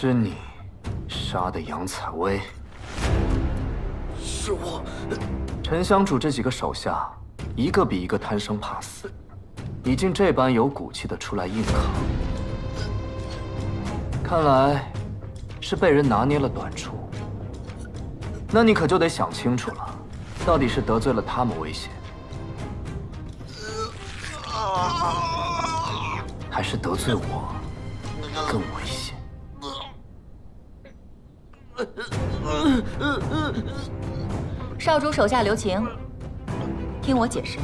是你杀的杨采薇。是我。陈香主这几个手下，一个比一个贪生怕死，你竟这般有骨气的出来硬扛，看来是被人拿捏了短处。那你可就得想清楚了，到底是得罪了他们危险，还是得罪我更危险？少主手下留情，听我解释。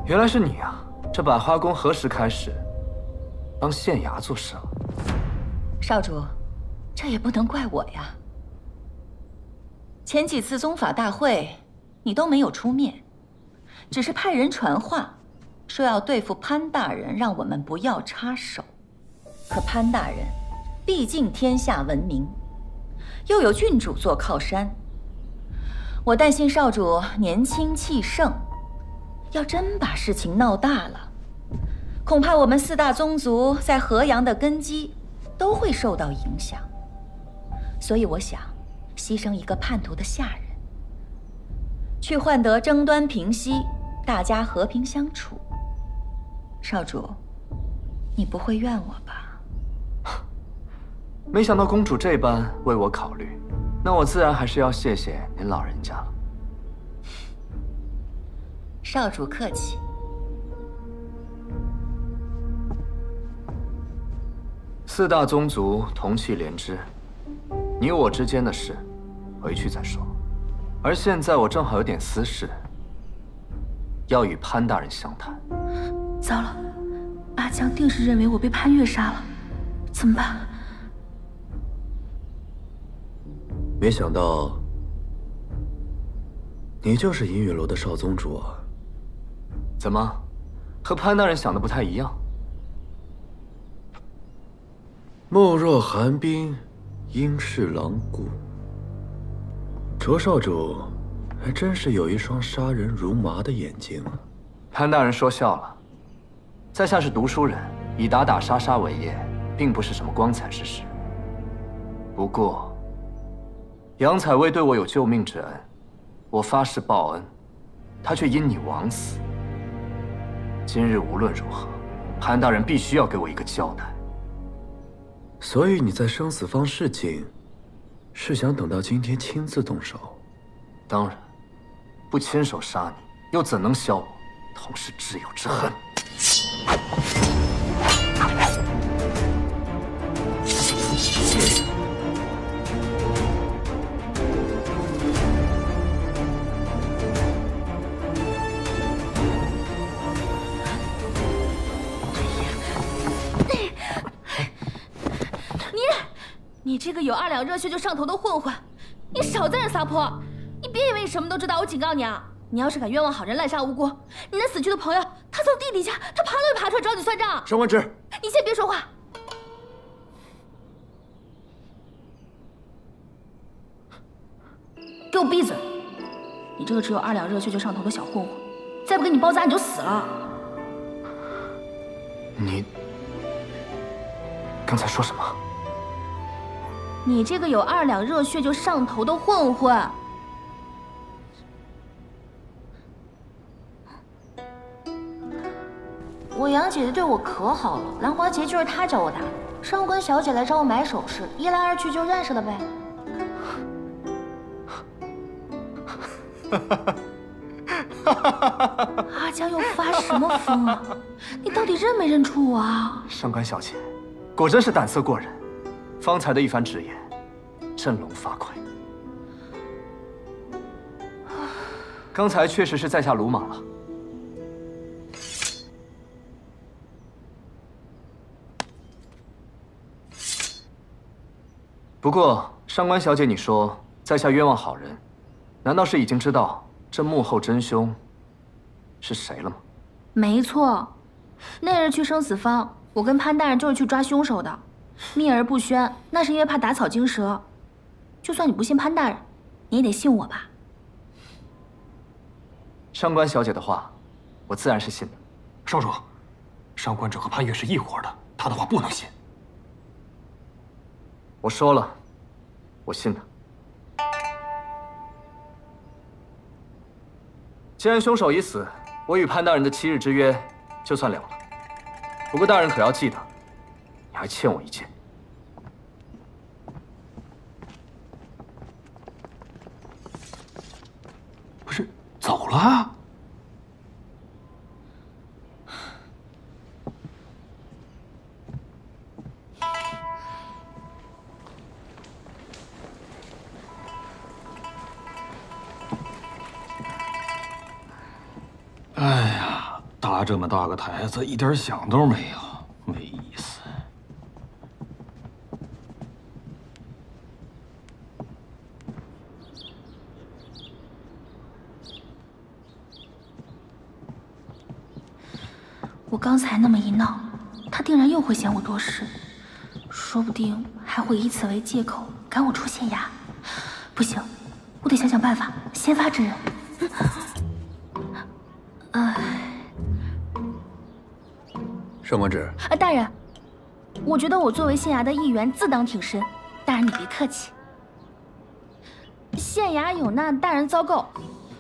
原来是你啊！这百花宫何时开始当县衙做事了？少主，这也不能怪我呀。前几次宗法大会，你都没有出面，只是派人传话，说要对付潘大人，让我们不要插手。可潘大人毕竟天下闻名，又有郡主做靠山，我担心少主年轻气盛，要真把事情闹大了，恐怕我们四大宗族在河阳的根基都会受到影响。所以我想牺牲一个叛徒的下人，去换得争端平息，大家和平相处。少主，你不会怨我吧？没想到公主这般为我考虑，那我自然还是要谢谢您老人家了。少主客气。四大宗族同气连枝，你我之间的事，回去再说。而现在我正好有点私事，要与潘大人详谈。糟了，阿江定是认为我被潘越杀了，怎么办？没想到，你就是银陨楼的少宗主啊！怎么，和潘大人想的不太一样？貌若寒冰，应是狼顾。卓少主还真是有一双杀人如麻的眼睛啊！潘大人说笑了，在下是读书人，以打打杀杀为业，并不是什么光彩之事。不过，杨采薇对我有救命之恩，我发誓报恩，她却因你枉死。今日无论如何，潘大人必须要给我一个交代。所以你在生死方示警，是想等到今天亲自动手？当然，不亲手杀你，又怎能消我同是挚友之恨？你这个有2两热血就上头的混混，你少在这撒泼！你别以为你什么都知道，我警告你啊！你要是敢冤枉好人，滥杀无辜，你那死去的朋友，他从地底下，他爬都会爬出来找你算账。上官芷，你先别说话。给我闭嘴！你这个只有2两热血就上头的小混混，再不给你包扎你就死了。你刚才说什么？你这个有2两热血就上头的混混，我杨姐姐对我可好了，兰花节就是她找我打，上官小姐来找我买首饰，一来二去就认识了呗。阿江又发什么疯啊？你到底认没认出我啊？上官小姐，果真是胆色过人。方才的一番直言，振聋发聩。刚才确实是在下鲁莽了。不过，上官小姐，你说在下冤枉好人，难道是已经知道这幕后真凶是谁了吗？没错，那日去生死坊，我跟潘大人就是去抓凶手的。秘而不宣，那是因为怕打草惊蛇。就算你不信潘大人，你也得信我吧？上官小姐的话，我自然是信的。少主，上官者和潘越是一伙的，他的话不能信。我说了，我信他。既然凶手已死，我与潘大人的7日之约就算了了。不过大人可要记得，你还欠我一件。不是走了？哎呀，搭这么大个台子，一点响都没有，没意思。我刚才那么一闹，他定然又会嫌我多事，说不定还会以此为借口赶我出县衙。不行，我得想想办法，先发制人。上官芷，大人，我觉得我作为县衙的一员，自当挺身。大人你别客气。县衙有难，大人遭垢，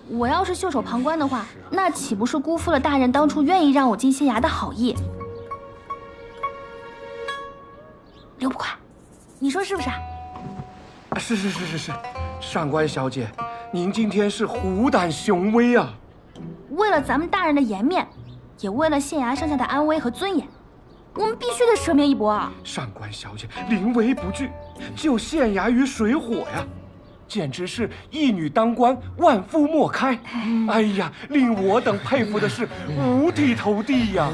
我要是袖手旁观的话，那岂不是辜负了大人当初愿意让我进县衙的好意？刘捕快，你说是不是啊？是，上官小姐，您今天是虎胆雄威啊！为了咱们大人的颜面，也为了县衙上下的安危和尊严，我们必须得舍命一搏啊！上官小姐临危不惧，救县衙于水火呀，简直是一女当关，万夫莫开。哎呀，令我等佩服的是五体投地呀！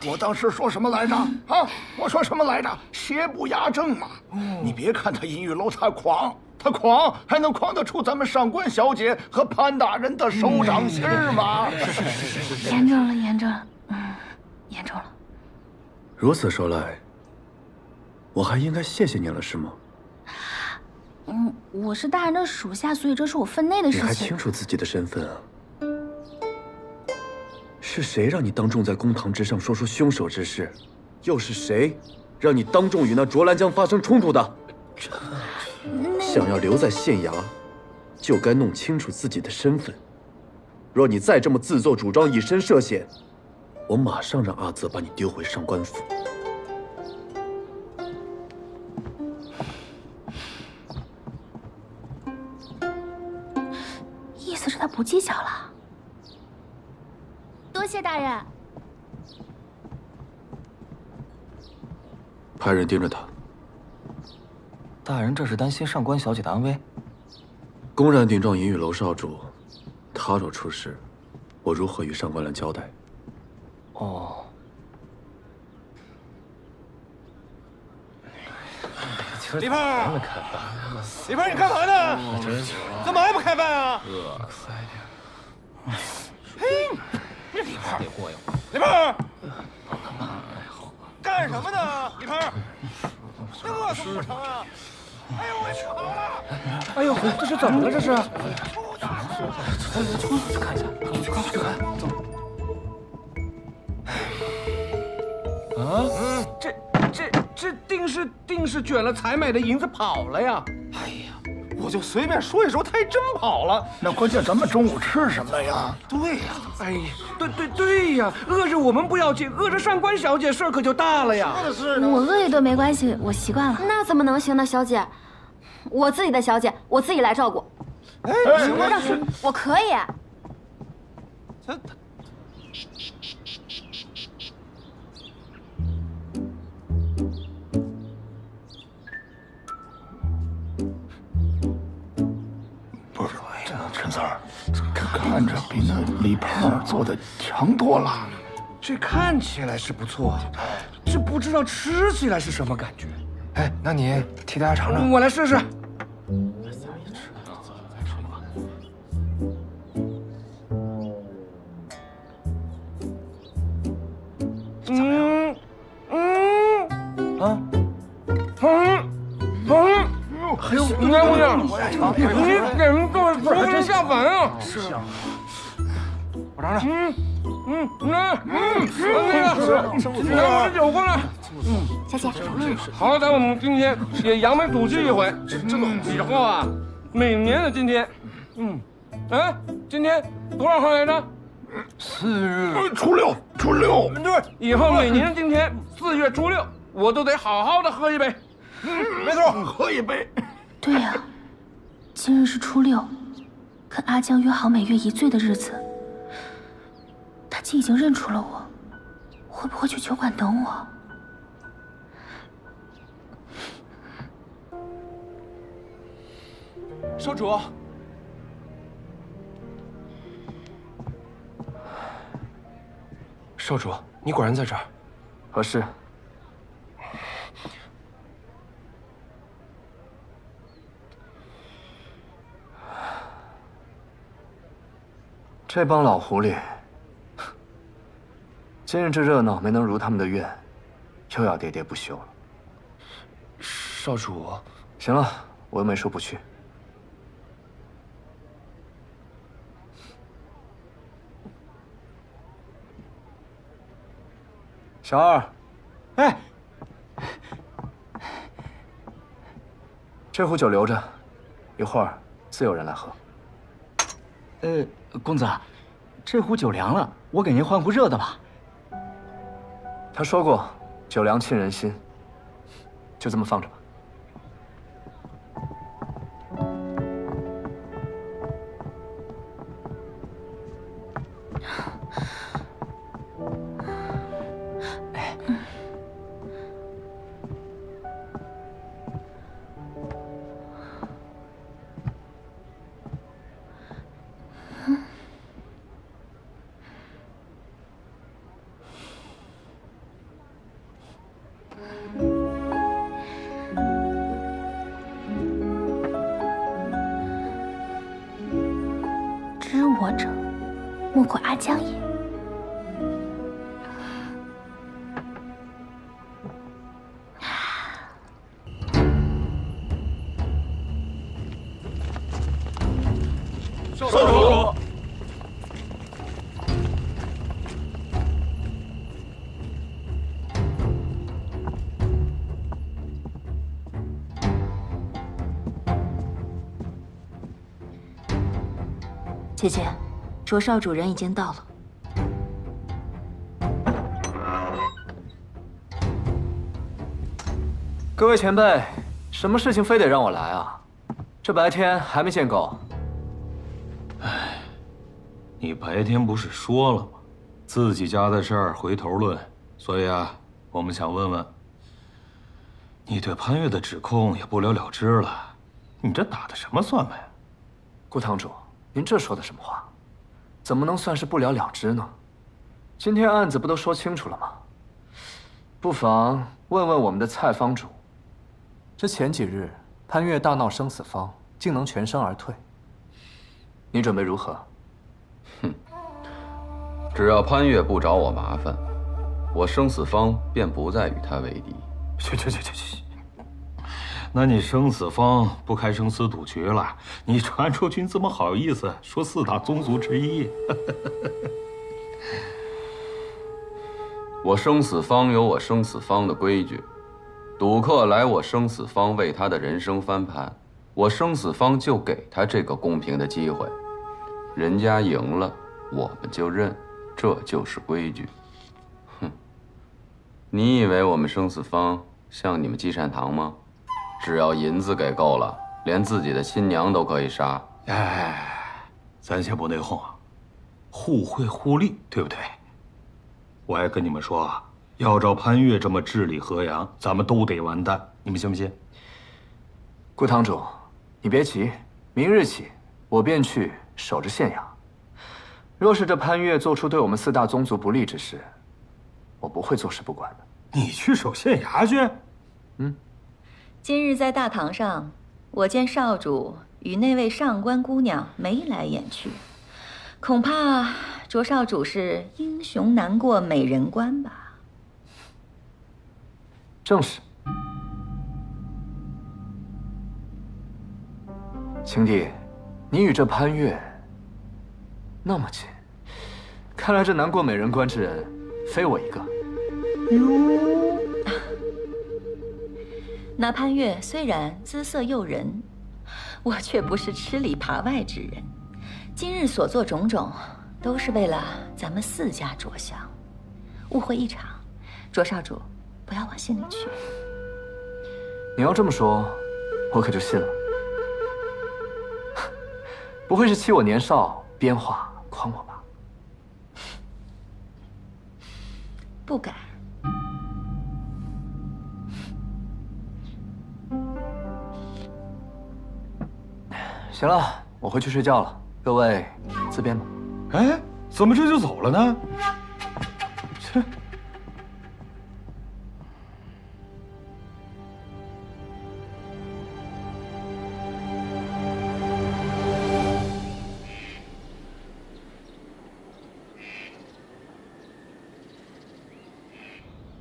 我当时说什么来着？啊，我说什么来着？邪不压正嘛！你别看他银玉楼他狂，还能狂得出咱们上官小姐和潘大人的手掌心吗？严重了，严重了，严重了。如此说来，我还应该谢谢您了，是吗？我是大人的属下，所以这是我分内的事情。你还清楚自己的身份啊？是谁让你当众在公堂之上说出凶手之事？又是谁让你当众与那卓兰江发生冲突的？想要留在县衙，就该弄清楚自己的身份。若你再这么自作主张，以身涉险，我马上让阿泽把你丢回上官府。意思是他不计较了。多谢大人。派人盯着他。大人这是担心上官小姐的安危？公然顶撞银玉楼少主，他若出事，我如何与上官兰交代？哦，李胖，李胖，你干嘛呢？怎么还不开饭啊？嘿，李胖，李胖，干什么呢？李胖，饿死不成啊！哎呦，我去好了！哎呦，这是怎么了？这是？去看一下，去看，走。啊？这定是卷了采买的银子跑了呀！哎呀，我就随便说一说，他还真跑了。那关键咱们中午吃什么呀？对呀，哎呀，对呀，饿着我们不要紧，饿着上官小姐事儿可就大了呀。是的。我饿一顿没关系，我习惯了。那怎么能行呢，小姐？我自己的小姐，我自己来照顾。哎，我让谁？我可以。不是，陈三儿，看着比那李胖做的强多了。这看起来是不错，这不知道吃起来是什么感觉。哎，那你替大家尝尝。我来试试。娘姑娘，你怎么这么熟不下凡啊？是啊，我尝尝。那个，拿我的酒过来。小姐，好歹我们今天也扬眉吐气一回，以后啊，每年的今天，今天多少号来着？4日初六，初六。对，以后每年的今天4月初6，我都得好好的喝一杯。没错，喝一杯。对呀，今日是初6，跟阿江约好每月一醉的日子。他既已经认出了我，会不会去酒馆等我？少主，少主，你果然在这儿。何事？这帮老狐狸，今日这热闹没能如他们的愿，又要喋喋不休了。少主，行了，我又没说不去。小二，哎，这壶酒留着，一会儿自有人来喝。公子，这壶酒凉了，我给您换壶热的吧。他说过，酒凉沁人心，就这么放着吧。知我者，莫过阿江也。少主，姐姐，卓少主人已经到了。各位前辈，什么事情非得让我来啊？这白天还没见够。你白天不是说了吗？自己家的事儿回头论。所以啊，我们想问问，你对潘越的指控也不了了之了，你这打的什么算盘？顾堂主，您这说的什么话？怎么能算是不了了之呢？今天案子不都说清楚了吗？不妨问问我们的蔡方主，这前几日潘越大闹生死坊，竟能全身而退，你准备如何？只要潘越不找我麻烦，我生死坊便不再与他为敌。去！那你生死坊不开生死赌局了？你传出去怎么好意思说4大宗族之一？我生死坊有我生死坊的规矩，赌客来我生死坊为他的人生翻盘，我生死坊就给他这个公平的机会。人家赢了，我们就认，这就是规矩。哼，你以为我们生死坊像你们积善堂吗？只要银子给够了，连自己的亲娘都可以杀。哎，咱先不内讧啊，互惠互利，对不对？我还跟你们说啊，要照潘越这么治理河阳，咱们都得完蛋，你们信不信？顾堂主，你别急，明日起我便去守着县衙。若是这潘越做出对我们4大宗族不利之事，我不会坐视不管的。你去守县衙去？今日在大堂上，我见少主与那位上官姑娘眉来眼去，恐怕卓少主是英雄难过美人关吧？正是。青帝，你与这潘越那么近，看来这难过美人关之人，非我一个。那潘越虽然姿色诱人，我却不是吃里扒外之人。今日所做种种，都是为了咱们4家着想，误会一场，卓少主不要往心里去。你要这么说，我可就信了。不会是欺我年少，编话诓我吧？不敢。行了，我回去睡觉了，各位自便吧。哎，怎么这就走了呢？切！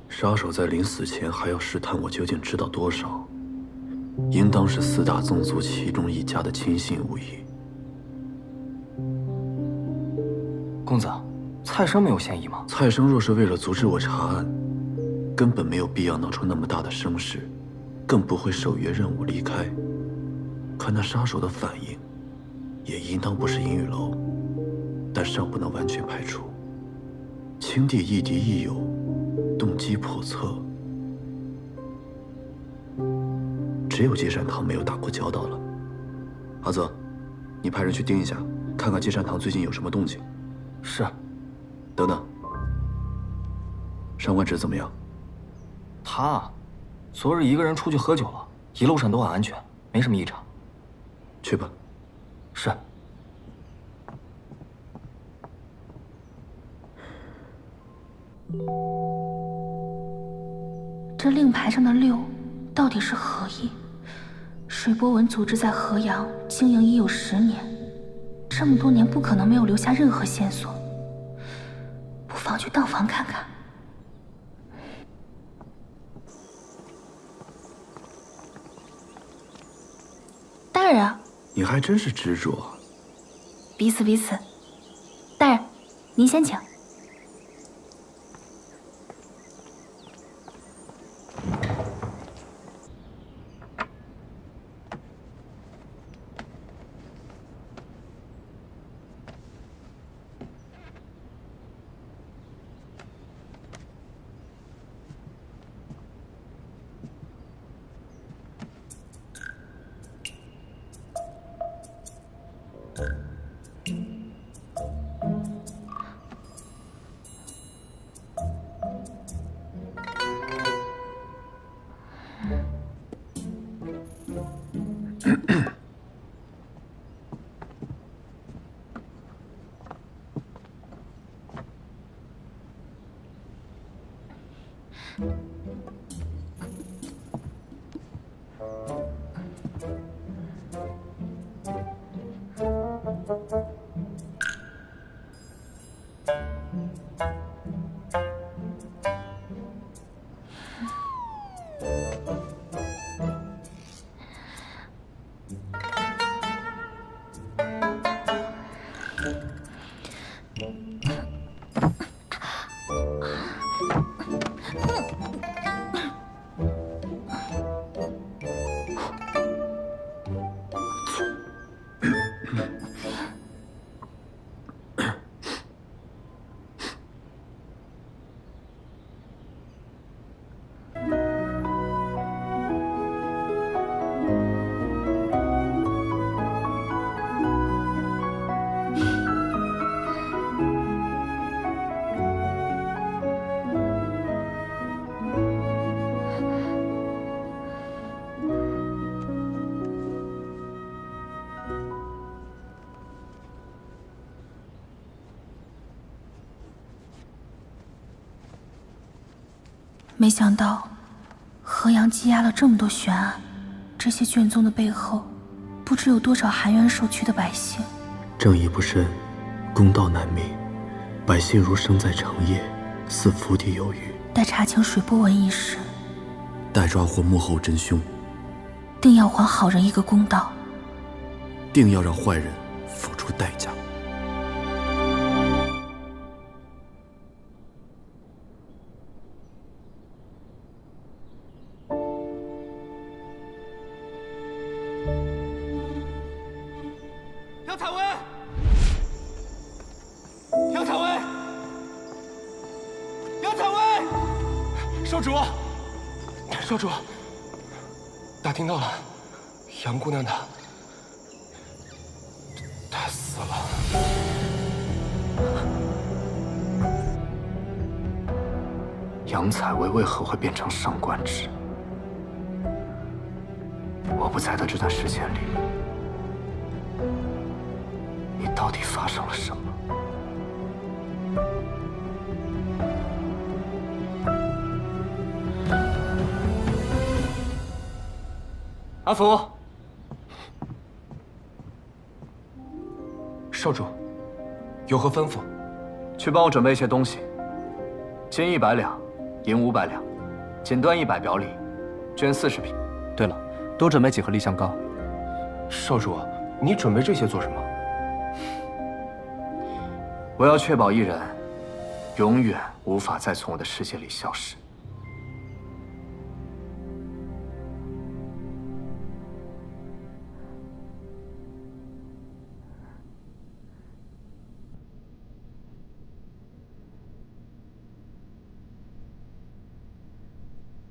杀手在临死前还要试探我究竟知道多少，应当是4大宗族其中一家的亲信无疑。公子，蔡生没有嫌疑吗？蔡生若是为了阻止我查案，根本没有必要闹出那么大的声势，更不会守约任务离开。看那杀手的反应，也应当不是银雨楼，但尚不能完全排除。青帝亦敌亦友，动机叵测，只有接善堂没有打过交道了。阿泽，你派人去盯一下，看看接善堂最近有什么动静。是。等等，上官芷怎么样？他昨日一个人出去喝酒了，一路上都很安全，没什么异常。去吧。是。这令牌上的6到底是何意？水波纹组织在河阳经营已有10年，这么多年不可能没有留下任何线索，不妨去当房看看。大人啊，你还真是执着。彼此彼此。大人，您先请。没想到，河阳积压了这么多悬案，这些卷宗的背后，不知有多少含冤受屈的百姓。正义不伸，公道难明，百姓如生在长夜，似釜底有余。待查清水波纹一事，待抓获幕后真凶，定要还好人一个公道。定要让坏人付出代价。杨采薇，杨采薇，杨采薇，少主，少主，打听到了，杨姑娘她死了。杨采薇为何会变成上官芷？我不在的这段时间里，你到底发生了什么？阿福，少主，有何吩咐？去帮我准备一些东西：金100两，银500两，锦缎100表里，绢40匹。对了，多准备几盒丽香膏。少主，你准备这些做什么？我要确保一人永远无法再从我的世界里消失。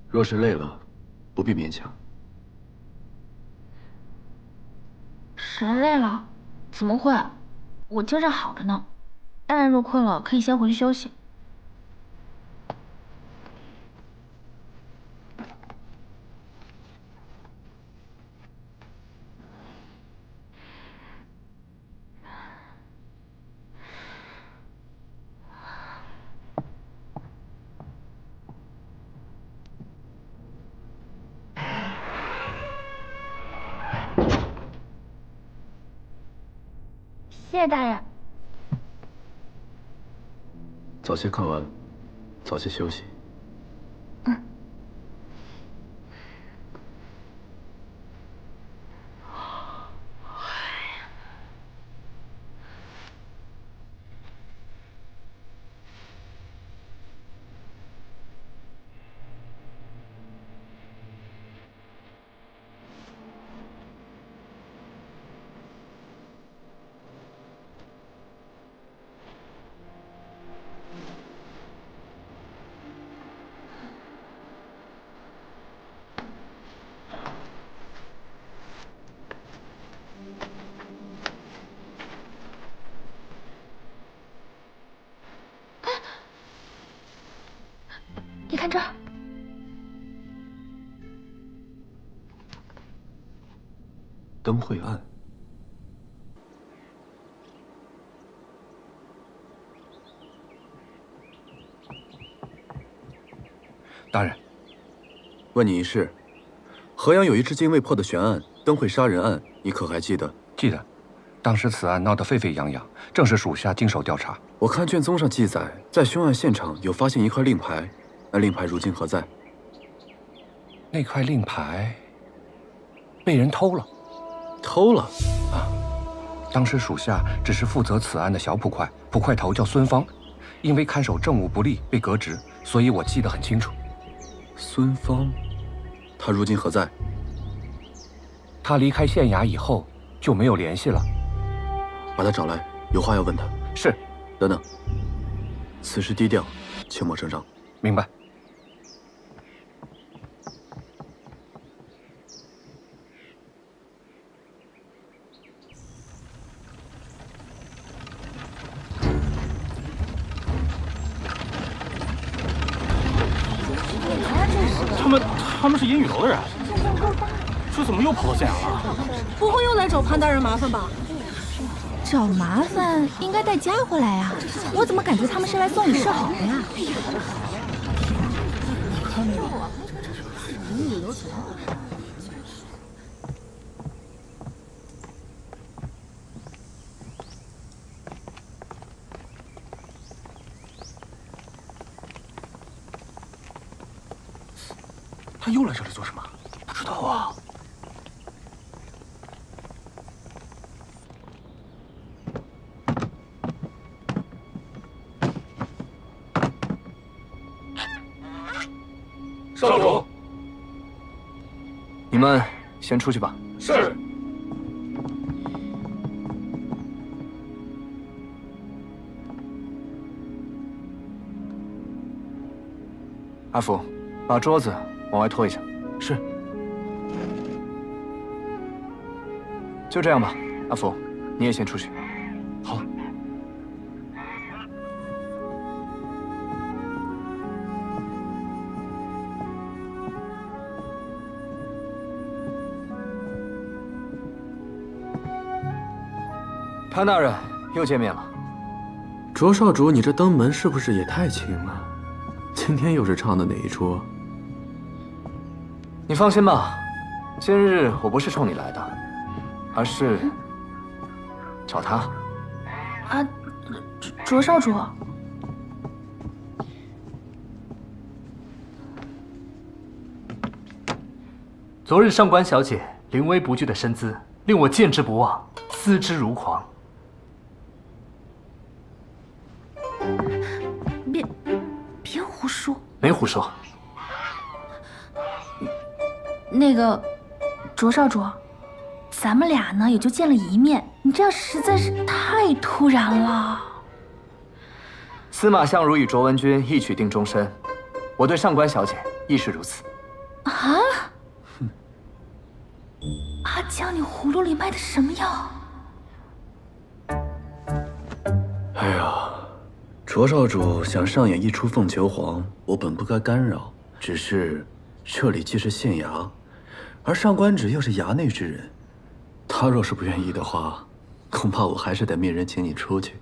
若是累了，不必勉强。谁累了？怎么会？我精神好着呢。大人若困了，可以先回去休息。谢谢大人。早些看完，早些休息。你看这儿，灯会暗。大人，问你一事，河阳有一至今未破的悬案——灯会杀人案，你可还记得？记得，当时此案闹得沸沸扬扬，正是属下经手调查。我看卷宗上记载，在凶案现场有发现一块令牌，那令牌如今何在？那块令牌被人偷了。偷了？啊！当时属下只是负责此案的小捕快，捕快头叫孙芳，因为看守政务不力被革职，所以我记得很清楚。孙芳，他如今何在？他离开县衙以后就没有联系了。把他找来，有话要问他。是。等等，此事低调，切莫声张。明白。他们是阴雨楼的人，这怎么又跑到县衙了？不会又来找潘大人麻烦吧？找麻烦应该带家伙来呀，我怎么感觉他们是来送你示好的呀？他又来这里做什么？不知道啊。少主。你们先出去吧。是。阿福，把桌子往外拖一下。是。就这样吧，阿福，你也先出去。好。潘大人，又见面了。卓少主，你这登门是不是也太轻了？今天又是唱的哪一出？你放心吧，今日我不是冲你来的，而是找他。啊，卓少主。昨日上官小姐临危不惧的身姿，令我见之不忘，思之如狂。别胡说。没胡说。那个，卓少主，咱们俩呢也就见了一面，你这样实在是太突然了。司马相如与卓文君一曲定终身，我对上官小姐亦是如此。啊？阿江，你葫芦里卖的什么药？哎呀，卓少主想上演一出凤求凰，我本不该干扰，只是这里既是县衙，而上官芷又是衙内之人，他若是不愿意的话，恐怕我还是得命人请你出去。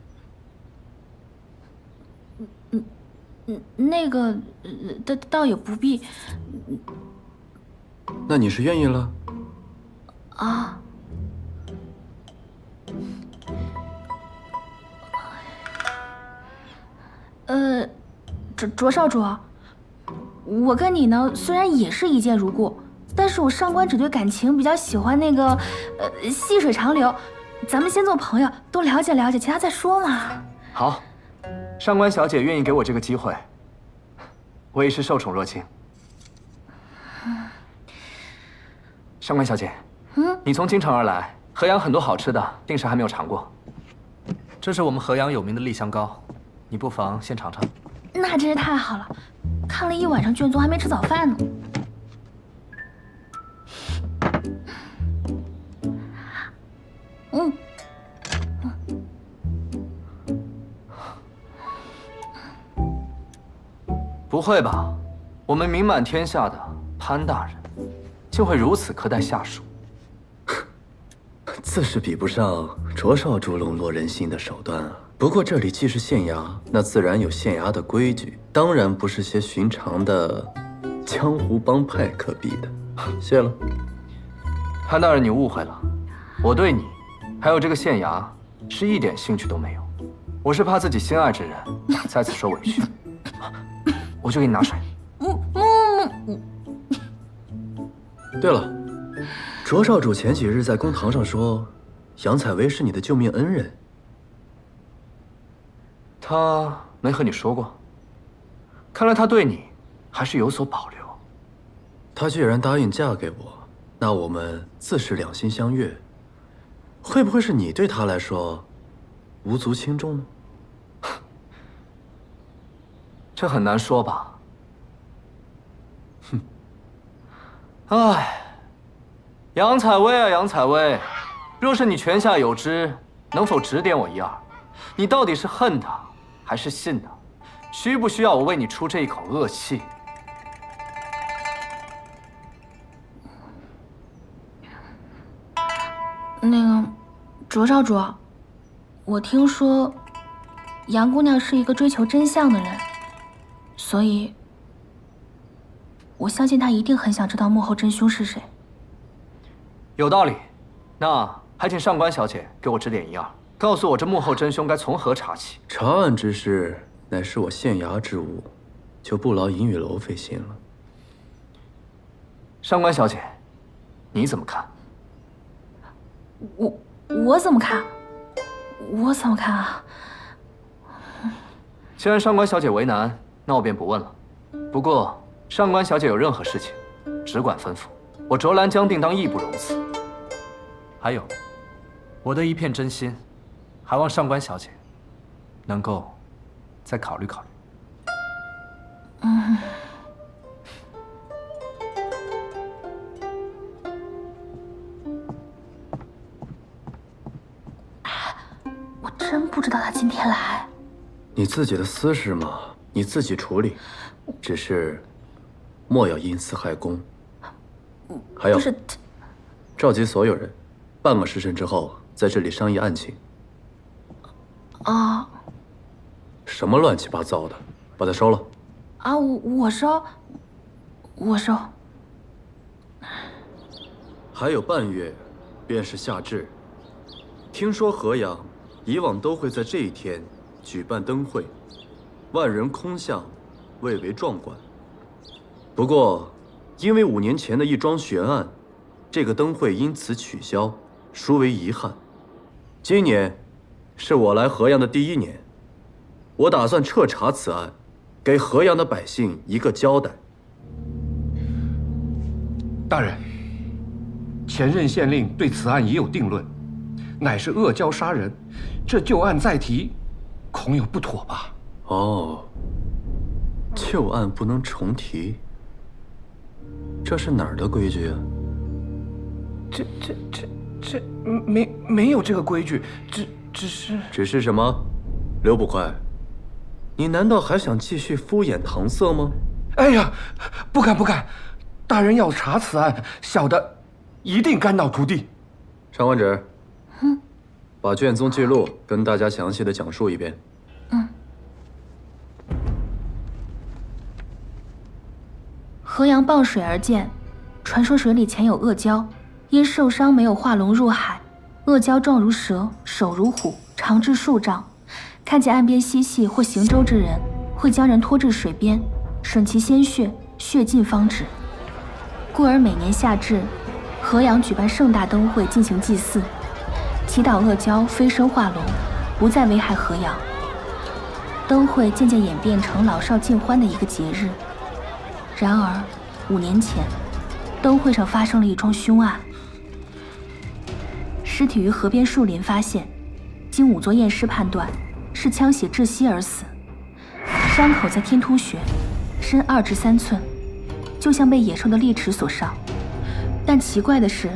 那个，倒也不必。那你是愿意了？啊。卓少主，我跟你呢虽然也是一见如故，但是我上官芷对感情比较喜欢那个，细水长流，咱们先做朋友，多了解了解，其他再说嘛。好，上官小姐愿意给我这个机会，我也是受宠若惊。上官小姐，你从京城而来，河阳很多好吃的，定是还没有尝过。这是我们河阳有名的丽香糕，你不妨先尝尝。那真是太好了，看了一晚上卷宗，还没吃早饭呢。不会吧？我们名满天下的潘大人，竟会如此苛待下属？自是比不上卓少主笼络人心的手段啊。不过这里既是县衙，那自然有县衙的规矩，当然不是些寻常的江湖帮派可比的。谢了。潘大人，你误会了，我对你，还有这个县衙，是一点兴趣都没有。我是怕自己心爱之人在此受委屈，我就给你拿水。对了，卓少主前几日在公堂上说，杨采薇是你的救命恩人。他没和你说过？看来他对你还是有所保留。他既然答应嫁给我，那我们自是两心相悦。会不会是你对他来说无足轻重呢？这很难说吧。哼。唉，杨采薇啊，杨采薇，若是你泉下有知，能否指点我一二？你到底是恨他，还是信他？需不需要我为你出这一口恶气？那个，卓少主，我听说杨姑娘是一个追求真相的人，所以我相信她一定很想知道幕后真凶是谁。有道理，那还请上官小姐给我指点一二，告诉我这幕后真凶该从何查起。查案之事乃是我县衙之务，就不劳银雨楼费心了。上官小姐，你怎么看？我怎么看？我怎么看啊？既然上官小姐为难，那我便不问了。不过上官小姐有任何事情，只管吩咐，我卓兰江定当义不容辞。还有，我的一片真心，还望上官小姐能够再考虑考虑。我真不知道他今天来。你自己的私事嘛，你自己处理，只是莫要因私害公。还有，召集所有人，半个时辰之后在这里商议案情。啊？什么乱七八糟的，把它收了。啊，我收。还有半月，便是夏至。听说河阳以往都会在这一天举办灯会，万人空巷，蔚为壮观。不过，因为5年前的一桩悬案，这个灯会因此取消，殊为遗憾。今年是我来河阳的第1年，我打算彻查此案，给河阳的百姓一个交代。大人，前任县令对此案已有定论，乃是恶交杀人，这旧案再提，恐有不妥吧？哦，旧案不能重提，这是哪儿的规矩啊？这没有这个规矩，只是什么？刘捕快，你难道还想继续敷衍搪塞吗？哎呀，不敢！大人要查此案，小的一定肝脑涂地。上官芷，把卷宗记录跟大家详细的讲述一遍。河阳傍水而建，传说水里潜有恶蛟，因受伤没有化龙入海，恶蛟状如蛇，手如虎，长至数丈。看见岸边嬉戏或行舟之人，会将人拖至水边，吮其鲜血，血尽方止。故而每年夏至，河阳举办盛大灯会进行祭祀，祈祷恶蛟飞升化龙，不再危害河阳。灯会渐渐演变成老少尽欢的一个节日。然而，5年前，灯会上发生了一桩凶案，尸体于河边树林发现，经仵作验尸判断，是枪血窒息而死，伤口在天突穴，深2至3寸，就像被野兽的利齿所伤。但奇怪的是，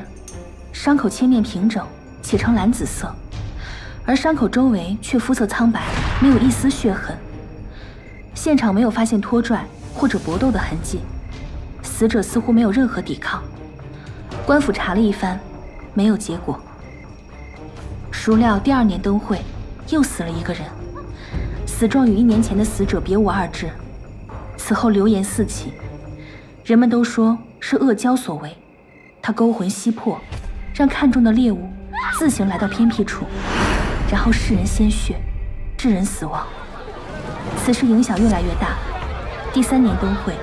伤口切面平整，且呈蓝紫色，而伤口周围却肤色苍白，没有一丝血痕。现场没有发现拖拽或者搏斗的痕迹，死者似乎没有任何抵抗。官府查了一番，没有结果。孰料第2年灯会，又死了一个人，死状与1年前的死者别无二致。此后流言四起，人们都说是恶蛟所为，他勾魂吸魄，让看中的猎物自行来到偏僻处，然后噬人鲜血，致人死亡。此事影响越来越大。第3年灯会，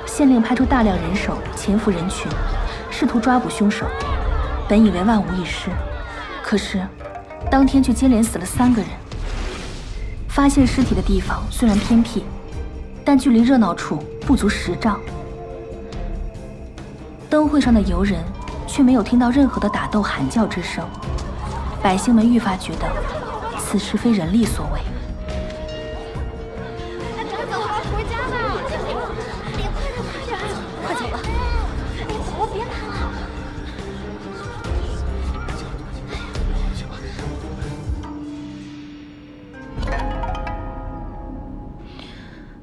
县令派出大量人手潜伏人群，试图抓捕凶手。本以为万无一失，可是当天却接连死了3个人。发现尸体的地方虽然偏僻，但距离热闹处不足10丈。灯会上的游人却没有听到任何的打斗喊叫之声，百姓们愈发觉得此事非人力所为。回家吧，快走吧，你走了别谈了。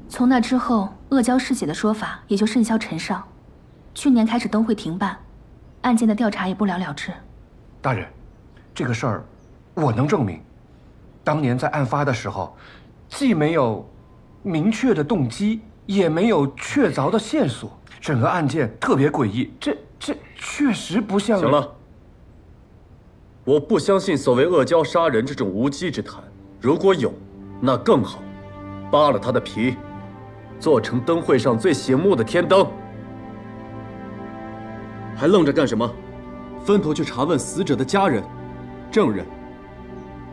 从那之后，恶蛟嗜血的说法也就甚嚣尘上。去年开始灯会停办，案件的调查也不了了之。大人，这个事儿我能证明。当年在案发的时候，既没有明确的动机，也没有确凿的线索，整个案件特别诡异。这确实不像。行了，我不相信所谓恶蛟杀人这种无稽之谈。如果有，那更好，扒了他的皮，做成灯会上最醒目的天灯。还愣着干什么？分头去查问死者的家人、证人，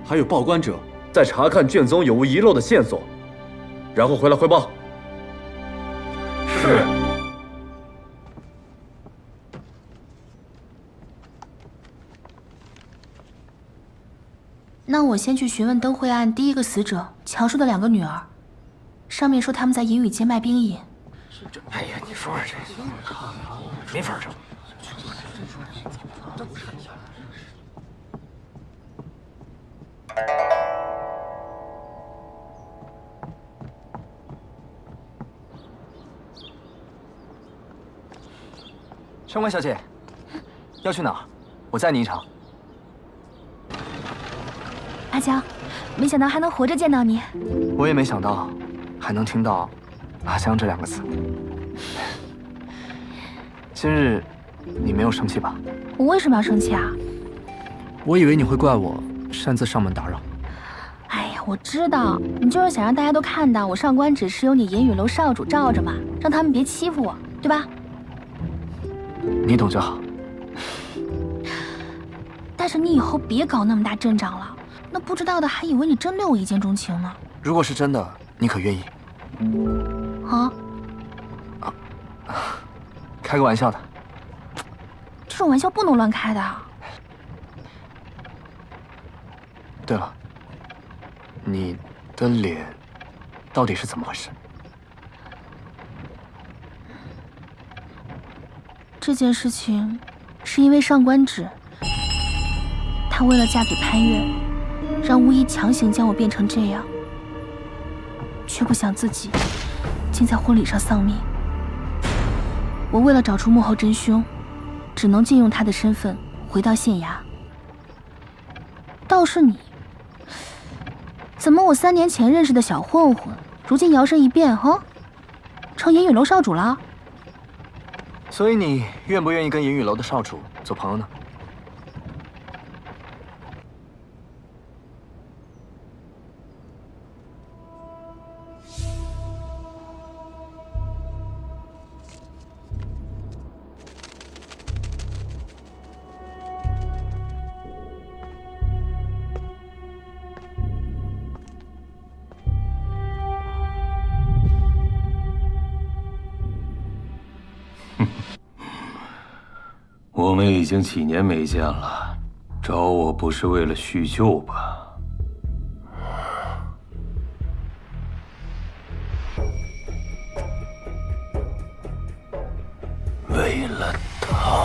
还有报关者，再查看卷宗有无遗漏的线索，然后回来汇报。是。那我先去询问灯会案第一个死者强叔的2个女儿，上面说他们在银宇街卖冰饮。哎呀，你说说这，没法整。上官小姐，要去哪儿？我载你一程。阿江，没想到还能活着见到你。我也没想到，还能听到“阿江”这2个字。今日你没有生气吧？我为什么要生气啊？我以为你会怪我擅自上门打扰。哎呀，我知道你就是想让大家都看到我上官芷是有你银宇楼少主罩着嘛，让他们别欺负我，对吧？你懂就好。但是你以后别搞那么大阵仗了，那不知道的还以为你真对我一见钟情呢。如果是真的，你可愿意？啊？开个玩笑的。这种玩笑不能乱开的。对了，你的脸到底是怎么回事？这件事情是因为上官芷，她为了嫁给潘越，让巫医强行将我变成这样，却不想自己竟在婚礼上丧命。我为了找出幕后真凶，只能借用他的身份回到县衙。倒是你，怎么我3年前认识的小混混，如今摇身一变，成银宇楼少主了？所以你愿不愿意跟银宇楼的少主做朋友呢？我们已经几年没见了，找我不是为了叙旧吧？为了他。